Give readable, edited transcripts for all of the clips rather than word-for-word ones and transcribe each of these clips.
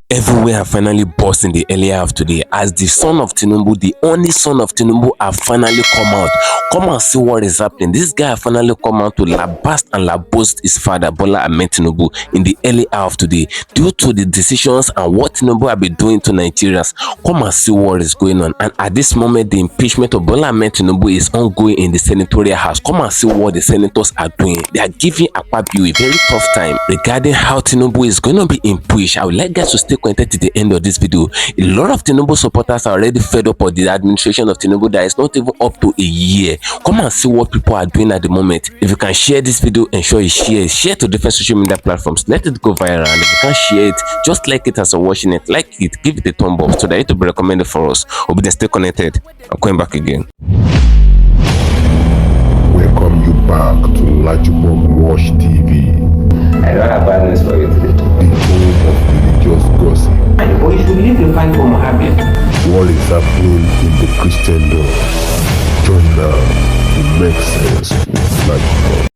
Everywhere finally burst in the earlier of today as the son of Tinubu, the only son of Tinubu, have finally come out. Come and see what is happening. This guy finally come out to lambast and boast his father, Bola Ahmed Tinubu, in the early hour of today due to the decisions and what Tinubu have been doing to Nigerians. Come and see what is going on. And at this moment, the impeachment of Bola Ahmed Tinubu is ongoing in the senatorial house. Come and see what the senators are doing. They are giving Akpabio a very tough time regarding how Tinubu is going to be impeached. I would like guys to stay connected to the end of this video. A lot of Tinubu supporters are already fed up with the administration of Tinubu that is not even up to a year. Come and see what people are doing at the moment. If you can share this video, ensure you share to different social media platforms. Let it go viral. And if you can share it, just like it as you're watching it, like it, give it a thumb up so that it will be recommended for us. Hope you stay connected. I'm coming back again. Welcome you back to LAJUPOG Watch TV. I don't have bad news for you today. The home of religious gossip. But you should leave the fight for Mohammed. What is happening in the Christendom? Join now to make sense with LAJUPOG.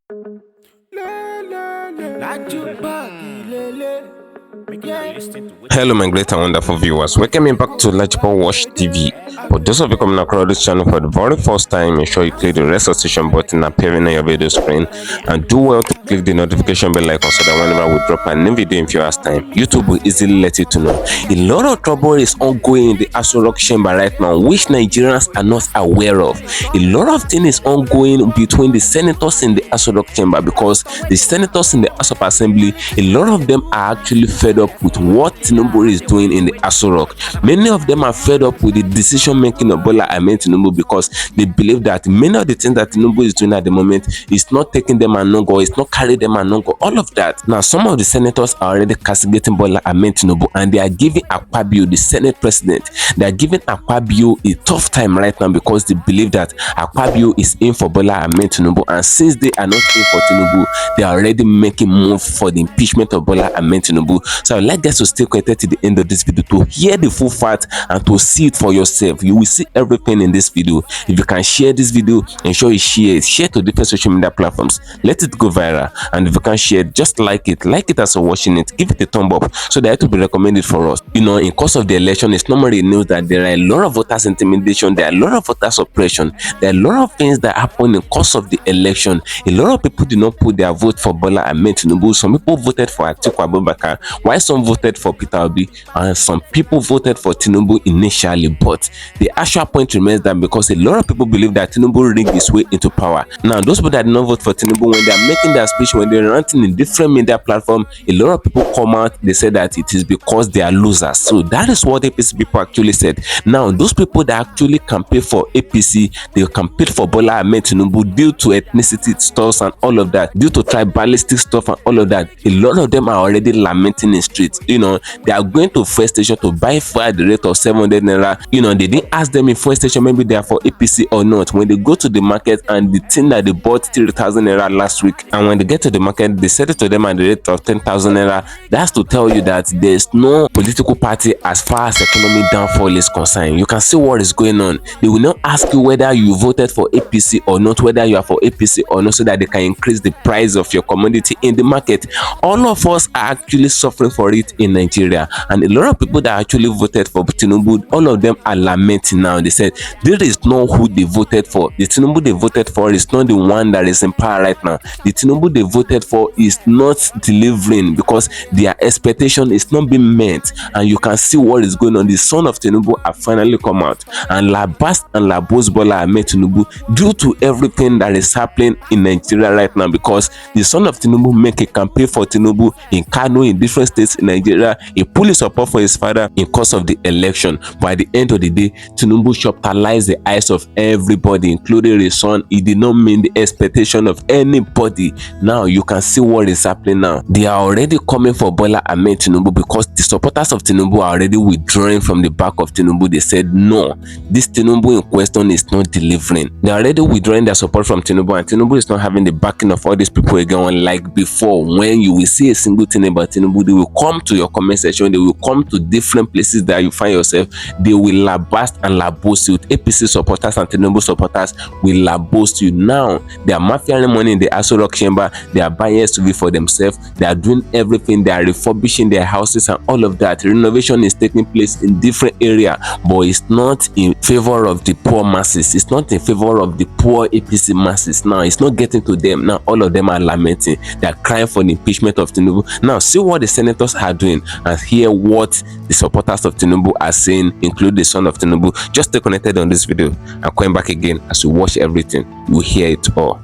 Hello my great and wonderful viewers, welcome back to LAJUPOG Watch TV. For those of you coming across this channel for the very first time, ensure you click the registration button appearing on your video screen and do well to click the notification bell icon so that whenever we drop a new video in few hours time, YouTube will easily let you to know. A lot of trouble is ongoing in the Aso Rock chamber right now, which Nigerians are not aware of. A lot of things is ongoing between the senators in the Aso Rock chamber because the senators in the House of Assembly, a lot of them are actually fed up with what Tinubu is doing in the Aso Rock. Many of them are fed up with the decision making of Bola Ahmed Tinubu because they believe that many of the things that Tinubu is doing at the moment is not taking them and no go, it's not carrying them and no go, all of that. Now some of the senators are already castigating Bola Ahmed Tinubu and they are giving Akpabio, the Senate president, they are giving Akpabio a tough time right now because they believe that Akpabio is in for Bola Ahmed Tinubu, and since they are not in for Tinubu, they are already making move for the impeachment of Bola Ahmed Tinubu. So I would like guys to stay connected to the end of this video to hear the full fact and to see it for yourself. You will see everything in this video. If you can share this video, ensure you share to different social media platforms. Let it go viral. And if you can share, just like it as you're watching it, give it a thumb up so that it will be recommended for us. You know, in course of the election, it's normally news that there are a lot of voters intimidation, there are a lot of voter suppression, there are a lot of things that happen in course of the election. A lot of people did not put their vote for Bola Ahmed Tinubu. Some people voted for ATIKU ABUBAKAR, while some voted for Peter Obi, and some people voted for Tinubu initially. But the actual point remains that because a lot of people believe that Tinubu rigged his way into power. Now, those people that did not vote for Tinubu, when they are making their speech, when they're ranting in different media platforms, a lot of people come out, they say that it is because they are losers. So that is what APC people actually said. Now, those people that actually campaign for APC, they campaign for Bola Ahmed Tinubu due to ethnicity stuff and all of that, due to tribalistic stuff and all of that. A lot of them are already lamenting in streets. You know, they are going to fuel station to buy fuel at the rate of 700 naira. You know, they didn't ask them in fuel station maybe they are for APC or not. When they go to the market and the thing that they bought 3,000 naira last week, and when they get to the market, they sell it to them at the rate of 10,000 naira. That's to tell you that there's no political party as far as economic downfall is concerned. You can see what is going on. They will not ask you whether you voted for APC or not, whether you are for APC or not, so that they can increase the price of your commodity in the market. All of us are actually suffering for it in Nigeria, and a lot of people that actually voted for Tinubu, all of them are lamenting now. They said there is no who they voted for. The Tinubu they voted for is not the one that is in power right now. The Tinubu they voted for is not delivering because their expectation is not being met, and you can see what is going on. The son of Tinubu have finally come out and labast and labos Bola Ahmed Tinubu due to everything that is happening in Nigeria right now, because the son of Tinubu make a campaign for Tinubu in Kano, in different states in Nigeria. He pulled his support for his father in course of the election, but at the end of the day, Tinubu shoptalized the eyes of everybody, including his son. He did not mean the expectation of anybody. Now you can see what is happening now. They are already coming for Bola Ahmed Tinubu because the supporters of Tinubu are already withdrawing from the back of Tinubu. They said no, this Tinubu in question is not delivering. They are already withdrawing their support from Tinubu, and Tinubu is not having the backing of all these people again like before. When you will see a single thing about Tinubu, They will come to your comment section. They will come to different places that you find yourself. They will labast and laboast you. APC supporters and Tinubu supporters will laboast you. Now they are mafiaing money in the Aso Rock chamber. They are buying SUV for themselves. They are doing everything. They are refurbishing their houses and all of that. Renovation is taking place in different areas, but it's not in favor of the poor masses. It's not in favor of the poor APC masses. Now it's not getting to them. Now all of them are lamenting. They are crying for the impeachment of Tinubu. Now see what the senators are doing and hear what the supporters of Tinubu are saying, include the son of Tinubu. Just stay connected on this video and come back again as we watch everything. You will hear it all.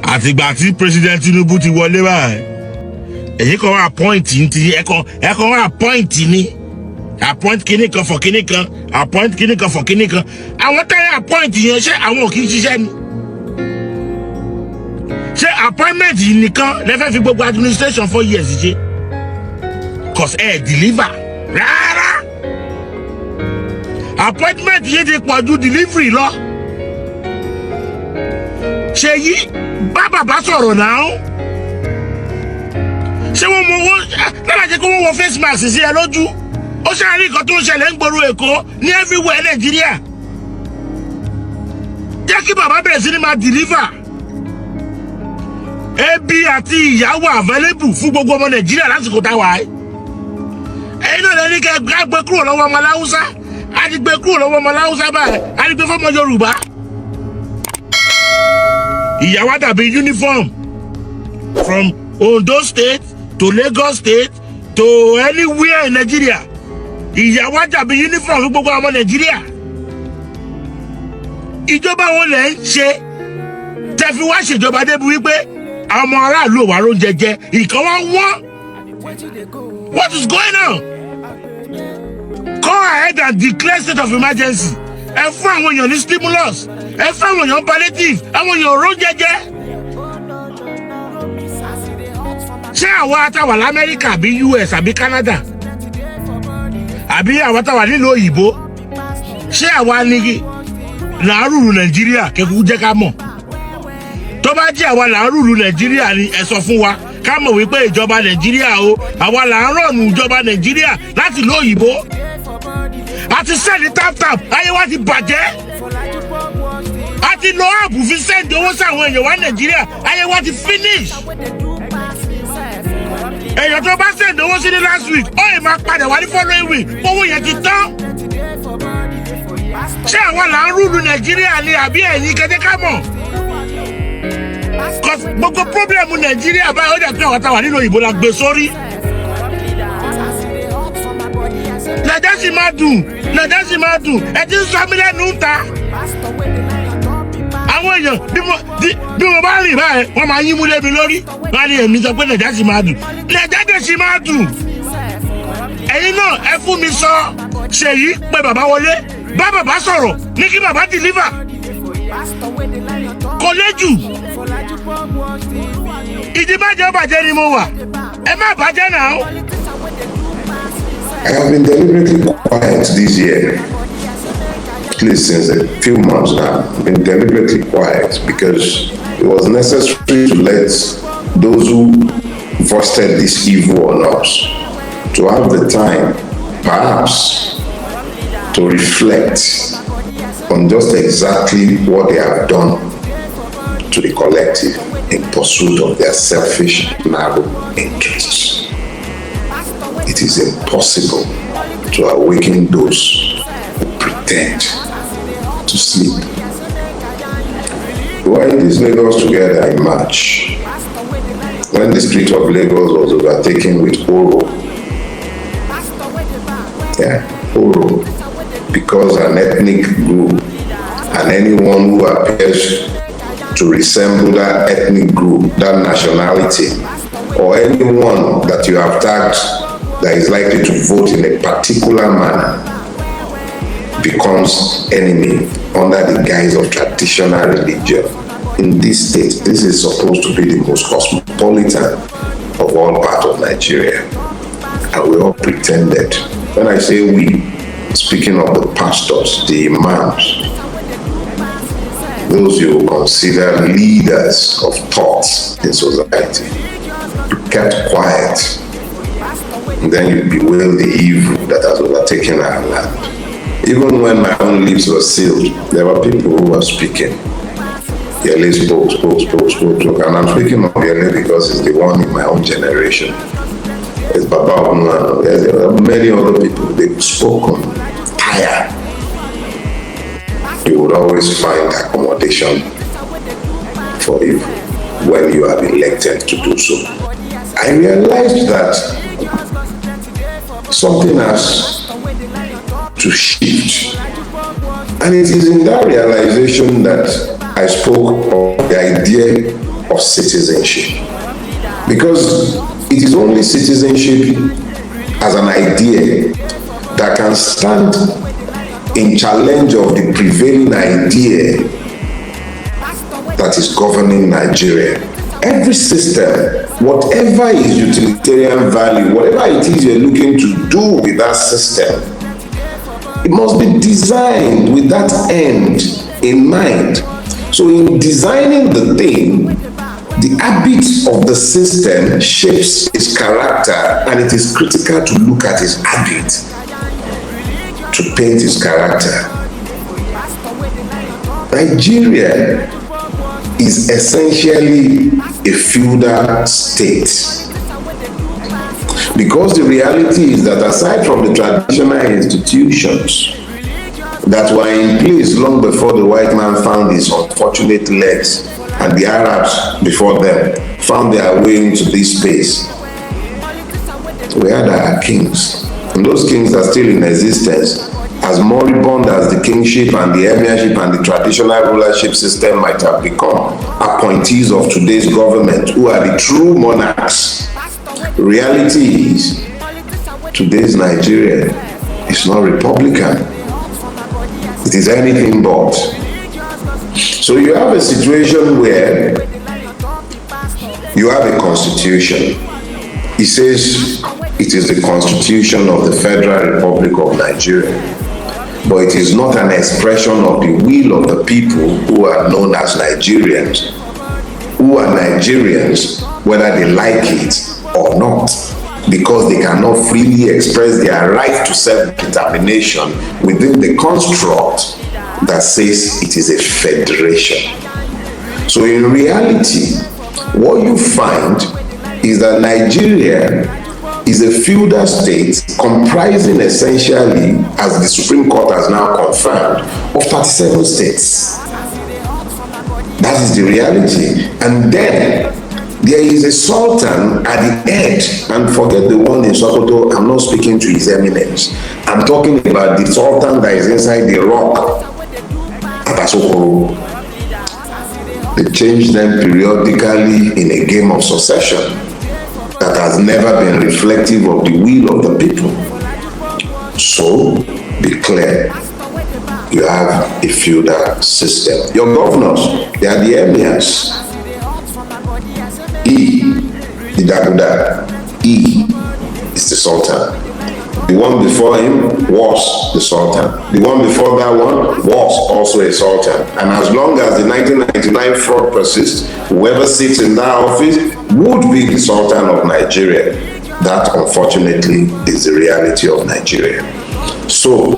Àtìgbà tí President Tinubu ti wọlé báyìí, èyí kan wá appoint ti ẹ̀kan wá appoint ni, appoint kíní kan for kíní kan, appoint kíní kan for kíní kan. Àwọn tẹ́lẹ̀ appoint yẹn ṣé àwọn kì í ṣiṣẹ́ ni? Ṣé appointment yìí nìkan lè fẹ́ fi gbogbo administration 4 years ṣe? Cause deliver rárá. Appointment yìí ti pọ̀ ju delivery lọ. Ṣé yìí bá bàbá sọ̀rọ̀ náà? Ṣé wọ́n mọ owó lára jẹ́ kó wọ́n wọ face mask sí ẹ lójú? Ó ṣàárín nǹkan tó ń ṣẹlẹ̀ ń gbòòrò Èkó ní everywhere Nàìjíríà. Jẹ́ kí bàbá bẹ̀rẹ̀ sí ní máa deliver. Ebi àti ìyàwó available fún gbogbo ọmọ Nàìjíríà lásìkò táwa ẹ̀. Ẹ̀yin náà lẹ́ni kẹ́ gbé kúrò lọ́wọ́ ọmọ Láúsá. A ti gbé kúrò lọ́wọ́ ọmọ Láúsá báyìí. A ti gbé fọ́mọ Yorùbá. Ìyàwó dàbí uniform from Ondo State to Lagos State to anywhere in Nigeria. Ìyàwó dàbí uniform fún gbogbo ọmọ Nàìjíríà. Ìjọba wọn lè ń ṣe tẹ́ fi wá ṣèjọba débi wípé àwọn ọmọ aráàlú wà ló ń jẹjẹ ìkan wá wọ́n. What is going on? Go ahead and declare state of emergency. Ẹ fún àwọn èèyàn ní stimulus. Ẹ fún àwọn èèyàn palliative. Àwọn èèyàn ró jẹjẹ. Ṣé àwa táwà l'Amẹ́ríkà àbí US àbí Canada? Àbí àwa táwà nílùú òyìnbó? Ṣé àwa ní làárùrù Nàìjíríà kẹ́kọ̀ọ́ jẹ́ ká mọ̀? Tó bá jẹ́ àwa làárùrù Nàìjíríà ni ẹ sọ fún wa ká mọ̀ wípé ìjọba Nàìjíríà o àwa là ń rọ̀nù ìjọba Nàìjíríà láti ìlú òyìnbó. Àti sẹ́ni tap ayé wa ti bàjẹ́. Àti lo app fi sẹ́ndì owó sáwọn èèyàn wa Nàìjíríà ayé wa ti finish. Èèyàn tó bá sẹ́ndì owó sí ní last week ó yẹ máa padà wá ní following week owó yẹn ti tán. Ṣé àwa là ń rúlu Nàìjíríà ni àbí ẹ̀yin kẹ́tẹ́ ká mọ̀? Gbogbo pọ́blẹ́mù Nàìjíríà báyìí ó dẹ̀ pé àwọn táwà nínú òyìnbó la gbé sórí. Nàìjíríà sì máa dùn, ẹ ti ń sọ mí lẹ́nu ń ta. Àwọn èèyàn bí mo bá rìn báyìí wọ́n máa yín mú lébi lórí. Wọ́n á ní èmi sọ pé Nàìjíríà sì máa dùn. Nàìjíríà sì máa dùn. Ẹ̀yin náà ẹ fún mi sọ Ṣèyí pé bàbá wọlé bá bàbá sọ̀rọ̀ ní kí bàbá deliver. Kò lè jù. Ìdí bàjẹ́ bàjẹ́ ni mo wà. Ẹ má bàjẹ́ náà. I have been deliberately quiet this year, at least since a few months now. I've been deliberately quiet because it was necessary to let those who fostered this evil on us to have the time, perhaps, to reflect on just exactly what they have done to the collective in pursuit of their selfish, narrow interests. It is impossible to awaken those who pretend to sleep. We were in this Lagos together in March, when the street of Lagos was overtaken with Oro. Oro, because an ethnic group and anyone who appears to resemble that ethnic group, that nationality, or anyone that you have tagged that is likely to vote in a particular manner becomes enemy under the guise of traditional religion. In this state, this is supposed to be the most cosmopolitan of all parts of Nigeria. And we all pretended. When I say we, speaking of the pastors, the imams, those you consider leaders of thoughts in society, kept quiet. And then you bewail the evil that has overtaken our land. Even when my own lips were sealed, there were people who were speaking. Yele spoke. And I'm speaking of Yele because he's the one in my own generation. It's Baba Onwa. There are many other people. They've spoken. Tired. You would always find accommodation for you when you are elected to do so. I realized that something has to shift. And it is in that realization that I spoke of the idea of citizenship. Because it is only citizenship as an idea that can stand in challenge of the prevailing idea that is governing Nigeria. Every system, whatever is utilitarian value, whatever it is you're looking to do with that system, it must be designed with that end in mind. So in designing the thing, the habits of the system shapes its character, and it is critical to look at its habit to paint its character. Nigeria is essentially a feudal state. Because the reality is that aside from the traditional institutions that were in place long before the white man found his unfortunate legs, and the Arabs before them found their way into this space, we had our kings. And those kings are still in existence, as moribund as the kingship and the emirship and the traditional rulership system might have become. Appointees of today's government, who are the true monarchs. Reality is, today's Nigeria is not Republican. It is anything but. So you have a situation where you have a constitution. It says it is the constitution of the Federal Republic of Nigeria, but it is not an expression of the will of the people who are known as Nigerians, who are Nigerians whether they like it or not, because they cannot freely express their right to self-determination within the construct that says it is a federation. So in reality, what you find is that Nigeria is a feudal state comprising essentially, as the Supreme Court has now confirmed, of 37 states. That is the reality. And then there is a sultan at the head, and forget the one in Sokoto, I'm not speaking to his eminence. I'm talking about the sultan that is inside the rock at Asokoro. They change them periodically in a game of succession that has never been reflective of the will of the people. So, be clear, you have a feudal system. Your governors, they are the emirs. The Daguda, is the sultan. The one before him was the sultan. The one before that one was also a sultan. And as long as the 1999 fraud persists, whoever sits in that office would be the sultan of Nigeria. That, unfortunately, is the reality of Nigeria. So,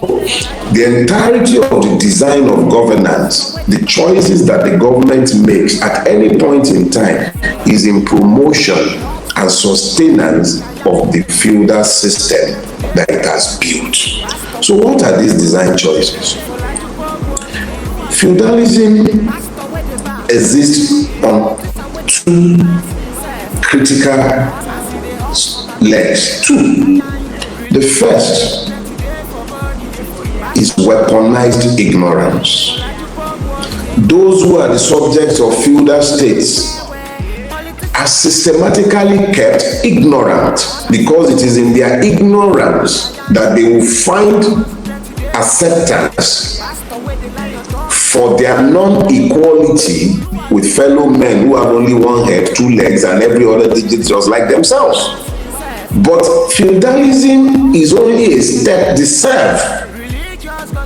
the entirety of the design of governance, the choices that the government makes at any point in time, is in promotion and sustenance of the feudal system that it has built. So what are these design choices? Feudalism exists on two critical legs. Two. The first is weaponized ignorance. Those who are the subjects of feudal states are systematically kept ignorant, because it is in their ignorance that they will find acceptance for their non-equality with fellow men who have only one head, two legs, and every other digit just like themselves. But feudalism is only a step. The serf,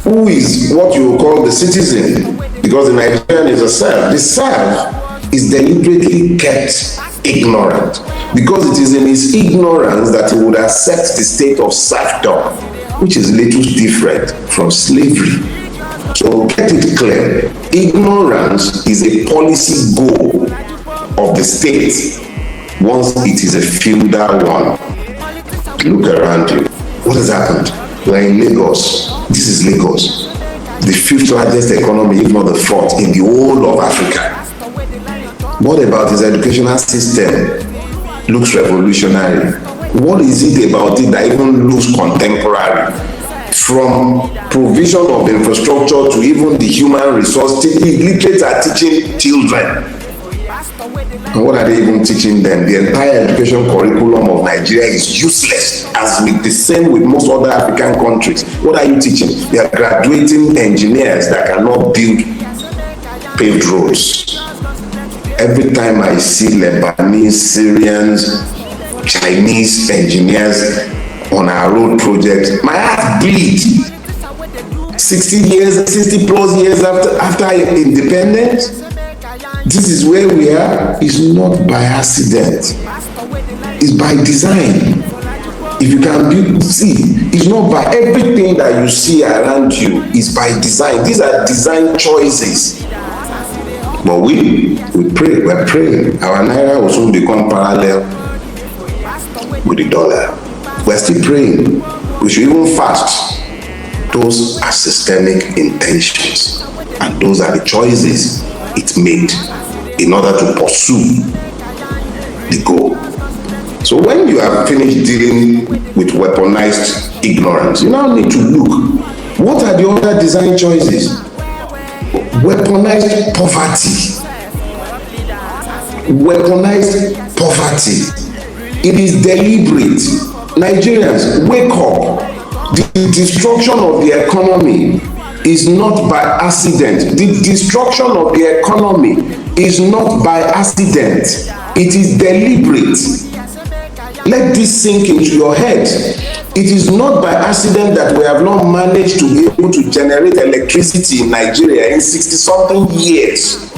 who is what you will call the citizen, because the Nigerian is a serf, the serf is deliberately kept ignorant, because it is in his ignorance that he would accept the state of serfdom, which is little different from slavery. So get it clear, ignorance is a policy goal of the state once it is a feudal one. Look around you. What has happened? We're in Lagos. This is Lagos, the fifth largest economy, if not the fourth, in the whole of Africa. What about his educational system? Looks revolutionary. What is it about it that even looks contemporary? From provision of infrastructure to even the human resource, illiterates are teaching children. And what are they even teaching them? The entire education curriculum of Nigeria is useless, as with the same with most other African countries. What are you teaching? They are graduating engineers that cannot build paved roads. Every time I see Lebanese, Syrians, Chinese engineers on our road project, my heart bleeds. 60 plus years after independence, this is where we are. It's not by accident. It's by design. If you can build, see, it's not by everything that you see around you is by design. These are design choices. But we pray, we're praying. Our naira will soon become parallel with the dollar. We're still praying. We should even fast. Those are systemic intentions, and those are the choices it made in order to pursue the goal. So when you have finished dealing with weaponized ignorance, you now need to look, what are the other design choices? Weaponized poverty. Weaponized poverty. It is deliberate. Nigerians, wake up. The destruction of the economy is not by accident. The destruction of the economy is not by accident. It is deliberate. Let this sink into your head. It is not by accident that we have not managed to be able to generate electricity in Nigeria in 60-something years.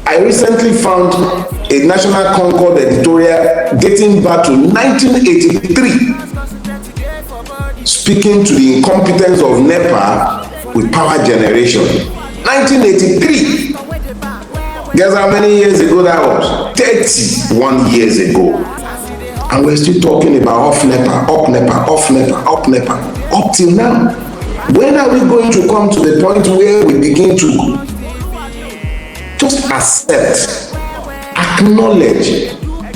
I recently found a National Concord editorial dating back to 1983. Speaking to the incompetence of NEPA with power generation. 1983. Guess how many years ago that was? 31 years ago. And we're still talking about off NEPA, up NEPA, off NEPA, up NEPA, up till now. When are we going to come to the point where we begin to just accept, acknowledge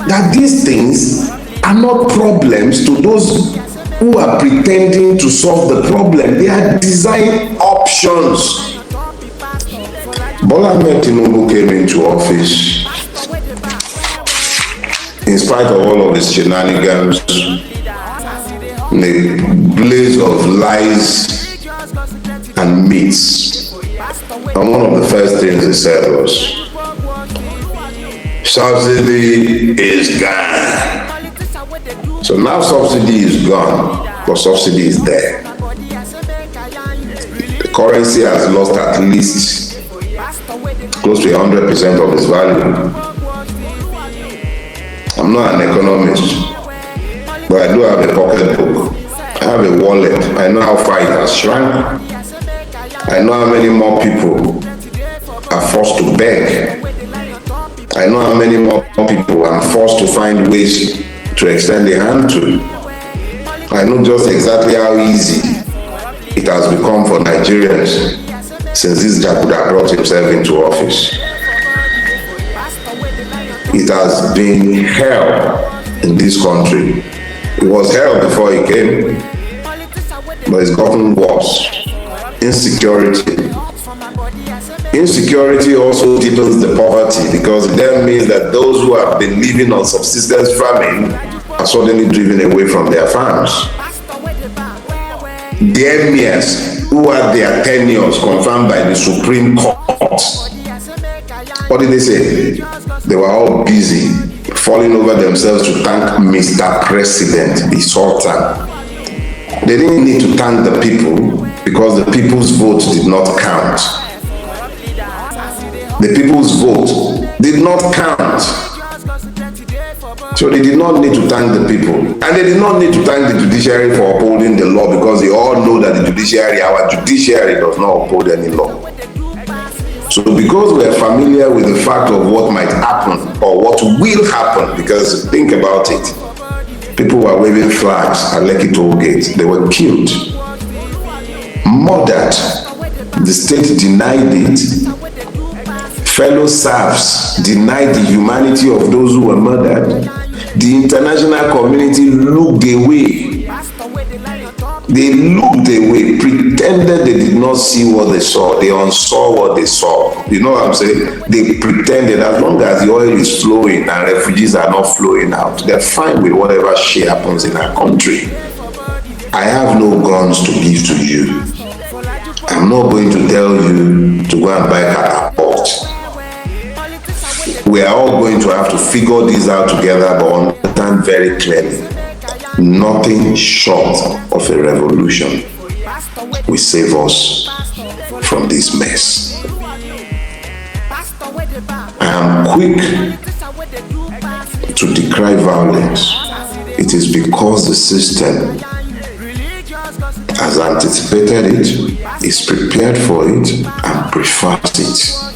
that these things are not problems to those who are pretending to solve the problem? They are design options. Bola Ahmed Tinubu came into office in spite of all of his shenanigans, in a blaze of lies and myths. And one of the first things he said was, subsidy is gone. So now subsidy is gone, but subsidy is there. The currency has lost at least close to 100% of its value. I'm not an economist, but I do have a pocketbook. I have a wallet. I know how far it has shrunk. I know how many more people are forced to beg. I know how many more people are forced to find ways to extend a hand to. I know just exactly how easy it has become for Nigerians since this Jakuda brought himself into office. It has been hell in this country. It was hell before he came, but it's gotten worse. Insecurity. Insecurity also deepens the poverty, because it then means that those who have been living on subsistence farming are suddenly driven away from their farms. The emirs who had their tenures confirmed by the Supreme Court, what did they say? They were all busy falling over themselves to thank Mr. President, the Sultan. They didn't need to thank the people because the people's vote did not count. The people's vote did not count. So they did not need to thank the people. And they did not need to thank the judiciary for upholding the law, because they all know that the judiciary, our judiciary, does not uphold any law. So because we are familiar with the fact of what might happen or what will happen, because think about it, people were waving flags at Lekki toll gate. They were killed, murdered. The state denied it. Fellow serfs denied the humanity of those who were murdered. The international community looked away. They looked away, pretended they did not see what they saw. They unsaw what they saw. You know what I'm saying? They pretended as long as the oil is flowing and refugees are not flowing out, they're fine with whatever shit happens in our country. I have no guns to give to you. I'm not going to tell you to go and buy catapult. We are all going to have to figure this out together, but understand very clearly, nothing short of a revolution will save us from this mess. I am quick to decry violence. It is because the system has anticipated it, is prepared for it, and prefers it.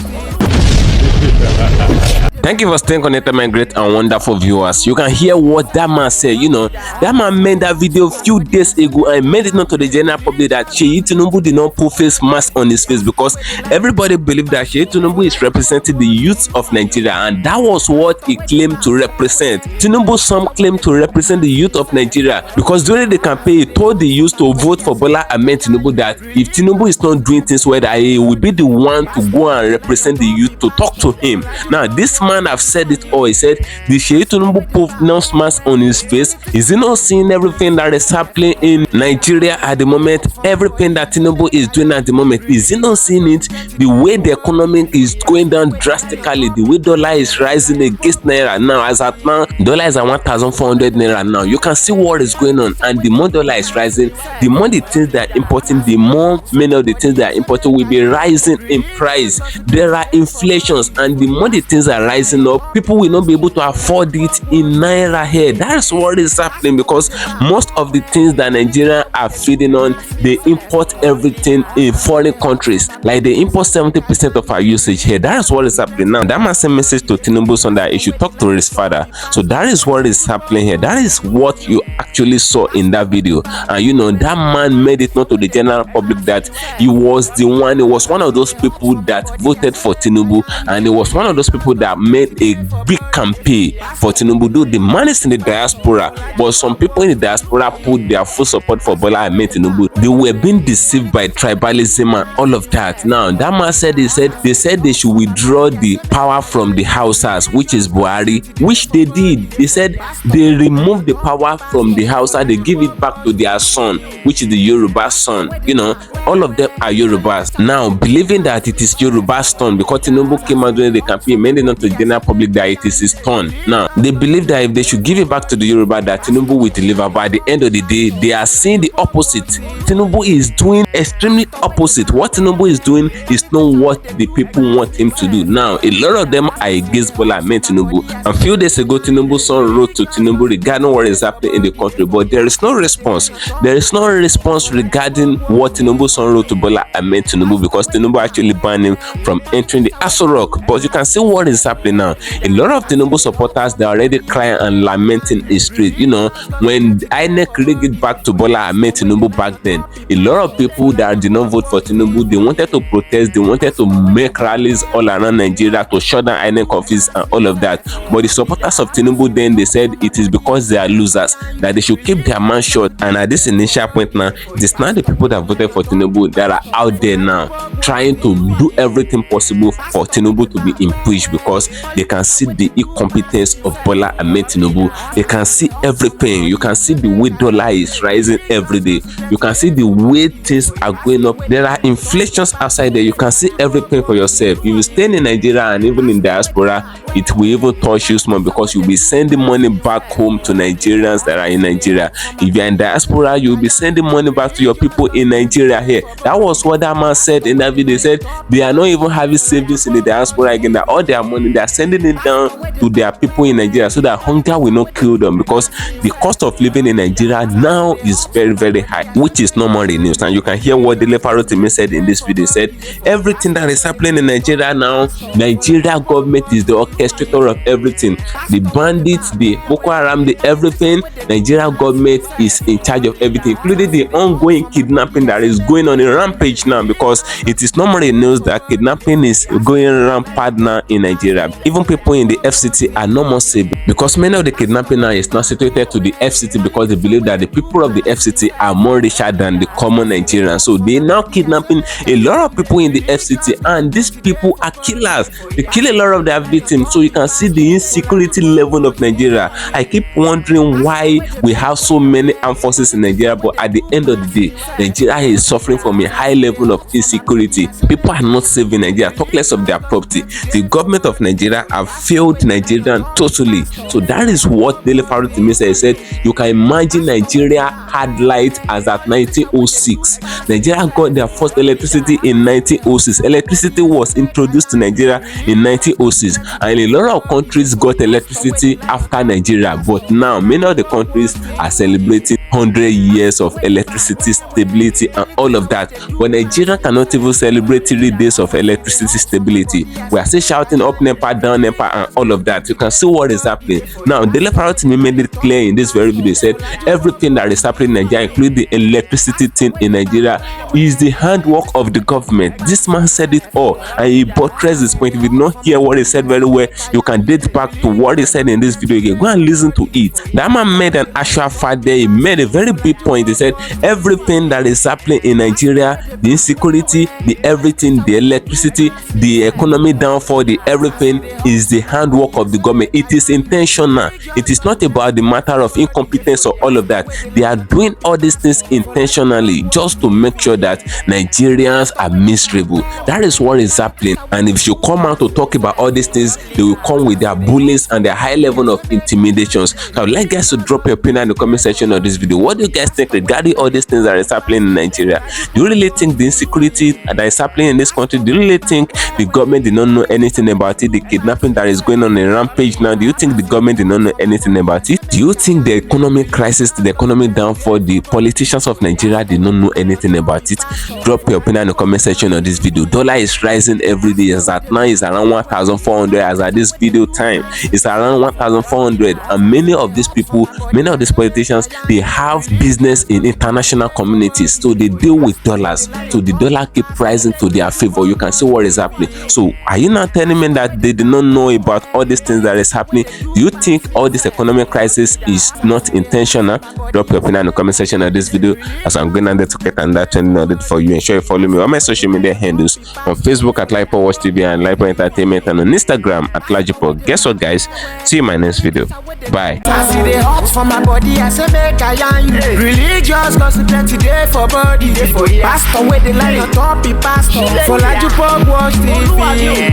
Thank you for staying connected, my great and wonderful viewers. You can hear what that man said. You know, that man made that video a few days ago and made it known to the general public that Tinubu did not put face mask on his face, because everybody believed that Tinubu is representing the youth of Nigeria, and that was what he claimed to represent. Tinubu some claimed to represent the youth of Nigeria, because during the campaign he told the youth to vote for Bola Ahmed Tinubu, that if Tinubu is not doing things well, that he will be the one to go and represent the youth, to talk to him. Now this man have said it all. He said the Tinubu put no mask on his face. Is he not seeing everything that is happening in Nigeria at the moment? Everything that Tinubu is doing at the moment, is he not seeing it? The way the economy is going down drastically, the way dollar is rising against naira now. As at now, dollar is at 1,400 naira now. You can see what is going on, and the more dollar is rising, the more the things that are importing, the more many of the things that are imported will be rising in price. There are inflations, and the more the things are rising up, people will not be able to afford it in naira here. That's what is happening, because most of the things that Nigeria are feeding on, they import everything in foreign countries. Like they import 70% of our usage here. That is what is happening now. That man sent message to Tinubu so that he should talk to his father. So that is what is happening here. That is what you actually saw in that video. And you know, that man made it known to the general public that he was the one, he was one of those people that voted for Tinubu, and he was one of those people that made a big campaign for Tinubu. Though the man is in the diaspora, but some people in the diaspora put their full support for Bola Ahmed Tinubu. They were being deceived by tribalism and all of that. Now that man said, they said they should withdraw the power from the Hausas, which is Buhari, which they did. They said they removed the power from the Hausa, they give it back to their son, which is the Yoruba son. You know, all of them are Yorubas. Now believing that it is Yoruba's turn, because Tinubu came out during the campaign, made it not to the general public that it is his turn. Now they believe that if they should give it back to the Yoruba, that Tinubu will deliver. But at the end of the day, they are seeing the opposite. Tinubu is doing extremely opposite. What Tinubu is doing is not what the people want him to do. Now a lot of them are against Bola Ahmed Tinubu. A few days ago, Tinubu's son wrote to Tinubu regarding what is happening in the country, but there is no response. There is no response regarding what Tinubu's son wrote to Bola Ahmed Tinubu, because Tinubu actually banned him from entering the Aso Rock. But you can see what is happening now. A lot of Tinubu supporters, they are already crying and lamenting in the street. You know, when INEC rigged it back to Bola Ahmed Tinubu back then, a lot of people that did not vote for Tinubu, they wanted to protest, they wanted to make rallies all around Nigeria to shut down INEC office and all of that. But the supporters of Tinubu then, they said it is because they are losers, that they should keep their mouth shut. And at this initial point now, it is not the people that voted for Tinubu that are out there now trying to do everything possible for Tinubu to be impeached, because they can see the incompetence of Bola Ahmed Tinubu. They can see everything. You can see the way dollar is rising every day. You can see the way things are going up. There are inflations outside there. You can see everything for yourself. If you stay in Nigeria and even in diaspora, it will even touch you small because you'll be sending money back home to Nigerians that are in Nigeria. If you're in diaspora, you'll be sending money back to your people in Nigeria here. That was what that man said in that video. He said they are not even having savings in the diaspora again, that all their money they are sending it down to their people in Nigeria so that hunger will not kill them, because the cost of living in Nigeria now is very, very high, which is normal in news. And you can hear what DELE FAROTIMI said in this video. He said everything that is happening in Nigeria now, Nigeria government is the orchestrator of everything. The bandits, the Boko Haram, the everything, Nigeria government is in charge of everything, including the ongoing kidnapping that is going on in rampage now, because it is normally news that kidnapping is going rampant now in Nigeria. Even people in the FCT are no more safe, because many of the kidnapping now is not situated to the FCT, because they believe that the people of the FCT are more richer than the common Nigerians. So they now kidnapping a lot of people in the FCT, and these people are killers. They kill a lot of their victims. So you can see the insecurity level of Nigeria. I keep wondering why we have so many armed forces in Nigeria, but at the end of the day, Nigeria is suffering from a high level of insecurity. People are not safe in Nigeria, talk less of their property. The government of Nigeria have failed Nigerian totally. So that is what DELE FAROTIMI said. He said you can imagine Nigeria had light as at 1906. Nigeria got their first electricity in 1906. Electricity was introduced to Nigeria in 1906, and a lot of countries got electricity after Nigeria, but now many of the countries are celebrating 100 years of electricity stability and all of that, but Nigeria cannot even celebrate 3 days of electricity stability. We are still shouting up NEPA, down NEPA and all of that. You can see what is happening now. DELE FAROTIMI made it clear in this very video. He said everything that is happening in Nigeria, including the electricity thing in Nigeria, is the handwork of the government. This man said it all, and he buttressed his point. If you did not hear what he said very well, you can date back to what he said in this video again. Go and listen to it. That man made an actual fact there. He made a very big point. He said everything that is happening in Nigeria, the insecurity, the everything, the electricity, the economy downfall, the everything, is the handwork of the government. It is intentional. It is not about the matter of incompetence or all of that. They are doing all these things intentionally just to make sure that Nigerians are miserable. That is what is happening. And if you come out to talk about all these things, they will come with their bullies and their high level of intimidations. So I would like guys to drop your opinion in the comment section of this video. What do you guys think regarding all these things that is happening in Nigeria? Do you really think the insecurity that is happening in this country, do you really think the government did not know anything about it? The kidnapping that is going on in rampage now, do you think the government did not know anything about it? Do you think the economic crisis, the economic downfall, the politicians of Nigeria did not know anything about it? Drop your opinion in the comment section of this video. Dollar is rising every day. As at now is around 1,400. As at this video time, it's around 1,400. And many of these people, many of these politicians, they have business in international communities, so they deal with dollars. So the dollar keep rising to their favor. You can see what is happening. So are you not telling me that they did not know about all these things that is happening? Do you think all this economic crisis is not intentional? Drop your opinion in the comment section of this video, as I'm going under to get and that trending on it for you. Ensure you follow me on my social media handles on Facebook at LAJUPOG Watch TV and LAJUPOG Entertainment, and on Instagram at LAJUPOG. Guess what, guys? See you in my next video. Bye. I see the hot for my body, I say make I yarn you. Religious gossip plenty day for body. Pastor with the line on top, the pastor for LAJUPOG Watch TV.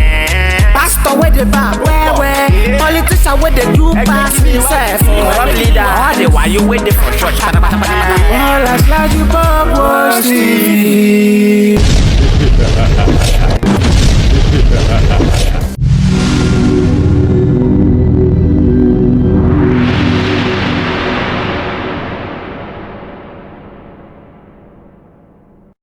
Pastor with the back, where politician with the do pass himself. All the while you waiting for church. All as LAJUPOG Watch TV.